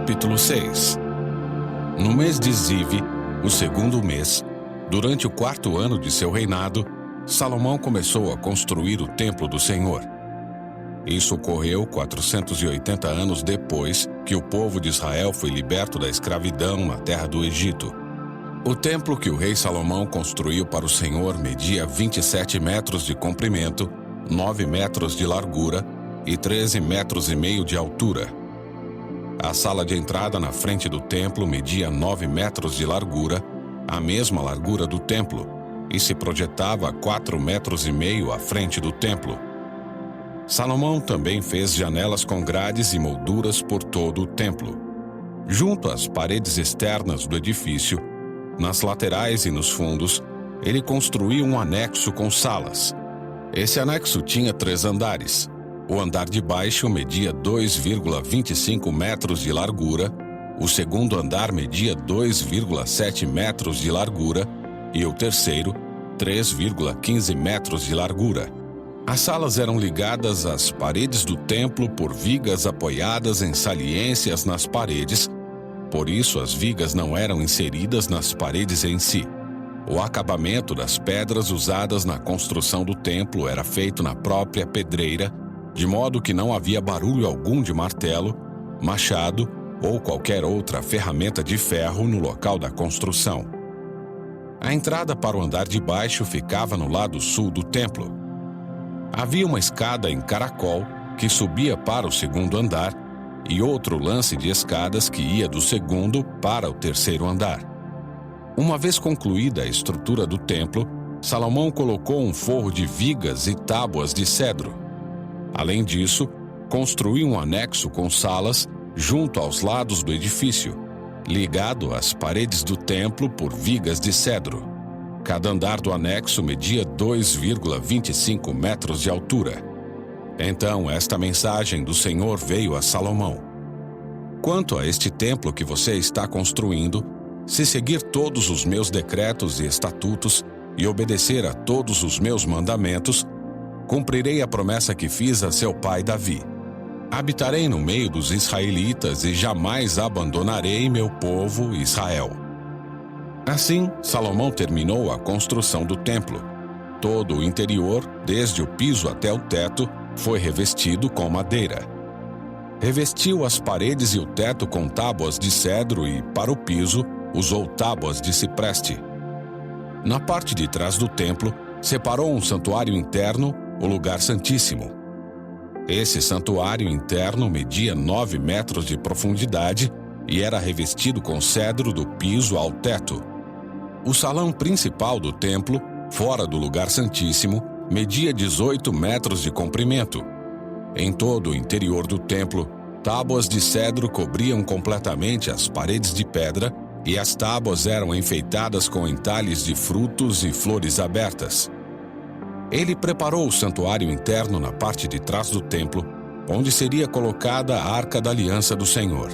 Capítulo 6. No mês de Ziv, o segundo mês, durante o 4º ano de seu reinado, Salomão começou a construir o templo do Senhor. Isso ocorreu 480 anos depois que o povo de Israel foi liberto da escravidão na terra do Egito. O templo que o rei Salomão construiu para o Senhor media 27 metros de comprimento, 9 metros de largura e 13 metros e meio de altura. A sala de entrada na frente do templo media 9 metros de largura, a mesma largura do templo, e se projetava 4 metros e meio à frente do templo. Salomão também fez janelas com grades e molduras por todo o templo. Junto às paredes externas do edifício, nas laterais e nos fundos, ele construiu um anexo com salas. Esse anexo tinha 3 andares. O andar de baixo media 2,25 metros de largura, o segundo andar media 2,7 metros de largura e o terceiro, 3,15 metros de largura. As salas eram ligadas às paredes do templo por vigas apoiadas em saliências nas paredes, por isso as vigas não eram inseridas nas paredes em si. O acabamento das pedras usadas na construção do templo era feito na própria pedreira, de modo que não havia barulho algum de martelo, machado ou qualquer outra ferramenta de ferro no local da construção. A entrada para o andar de baixo ficava no lado sul do templo. Havia uma escada em caracol que subia para o segundo andar e outro lance de escadas que ia do segundo para o terceiro andar. Uma vez concluída a estrutura do templo, Salomão colocou um forro de vigas e tábuas de cedro. Além disso, construiu um anexo com salas junto aos lados do edifício, ligado às paredes do templo por vigas de cedro. Cada andar do anexo media 2,25 metros de altura. Então, esta mensagem do Senhor veio a Salomão: quanto a este templo que você está construindo, se seguir todos os meus decretos e estatutos e obedecer a todos os meus mandamentos, cumprirei a promessa que fiz a seu pai Davi. Habitarei no meio dos israelitas e jamais abandonarei meu povo Israel. Assim, Salomão terminou a construção do templo. Todo o interior, desde o piso até o teto, foi revestido com madeira. Revestiu as paredes e o teto com tábuas de cedro e, para o piso, usou tábuas de cipreste. Na parte de trás do templo, separou um santuário interno, o lugar santíssimo. Esse santuário interno media 9 metros de profundidade e era revestido com cedro do piso ao teto. O salão principal do templo, fora do lugar santíssimo, media 18 metros de comprimento. Em todo o interior do templo, tábuas de cedro cobriam completamente as paredes de pedra e as tábuas eram enfeitadas com entalhes de frutos e flores abertas. Ele preparou o santuário interno na parte de trás do templo, onde seria colocada a Arca da Aliança do Senhor.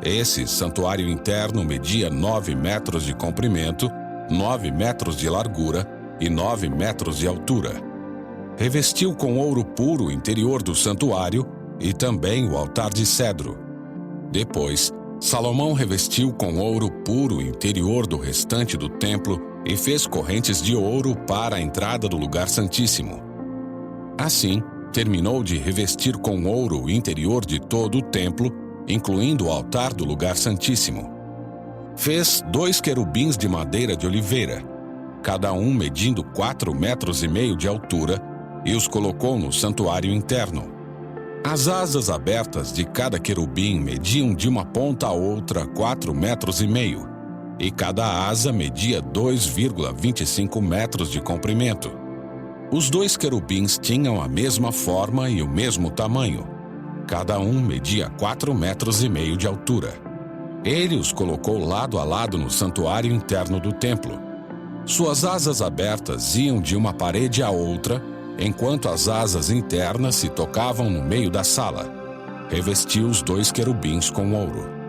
Esse santuário interno media 9 metros de comprimento, 9 metros de largura e 9 metros de altura. Revestiu com ouro puro o interior do santuário e também o altar de cedro. Depois, Salomão revestiu com ouro puro o interior do restante do templo e fez correntes de ouro para a entrada do lugar santíssimo. Assim, terminou de revestir com ouro o interior de todo o templo, incluindo o altar do lugar santíssimo. Fez 2 querubins de madeira de oliveira, cada um medindo 4,5 metros de altura, e os colocou no santuário interno. As asas abertas de cada querubim mediam de uma ponta a outra 4,5 metros, e cada asa media 2,25 metros de comprimento. Os 2 querubins tinham a mesma forma e o mesmo tamanho. Cada um media 4,5 metros de altura. Ele os colocou lado a lado no santuário interno do templo. Suas asas abertas iam de uma parede a outra, enquanto as asas internas se tocavam no meio da sala. Revestiu os 2 querubins com ouro.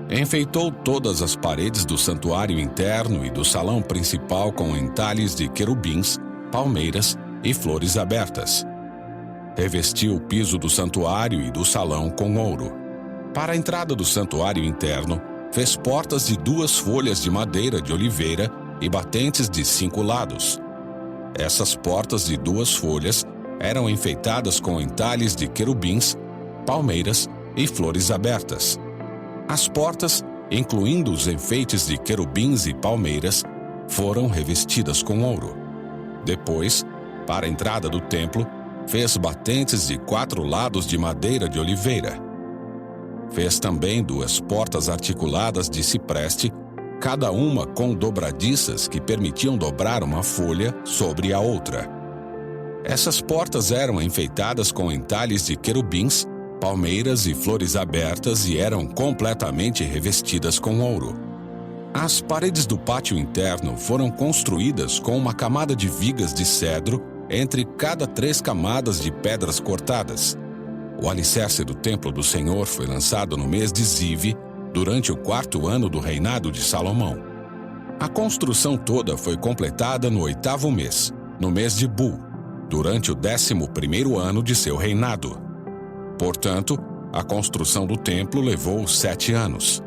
Enfeitou todas as paredes do santuário interno e do salão principal com entalhes de querubins, palmeiras e flores abertas. Revestiu o piso do santuário e do salão com ouro. Para a entrada do santuário interno, fez portas de 2 folhas de madeira de oliveira e batentes de 5 lados. Essas portas de 2 folhas eram enfeitadas com entalhes de querubins, palmeiras e flores abertas. As portas, incluindo os enfeites de querubins e palmeiras, foram revestidas com ouro. Depois, para a entrada do templo, fez batentes de 4 lados de madeira de oliveira. Fez também 2 portas articuladas de cipreste, cada uma com dobradiças que permitiam dobrar uma folha sobre a outra. Essas portas eram enfeitadas com entalhes de querubins, palmeiras e flores abertas e eram completamente revestidas com ouro. As paredes do pátio interno foram construídas com uma camada de vigas de cedro entre cada 3 camadas de pedras cortadas. O alicerce do templo do Senhor foi lançado no mês de Zive, durante o 4º ano do reinado de Salomão. A construção toda foi completada no 8º mês, no mês de Bu, durante o 11º ano de seu reinado. Portanto, a construção do templo levou 7 anos.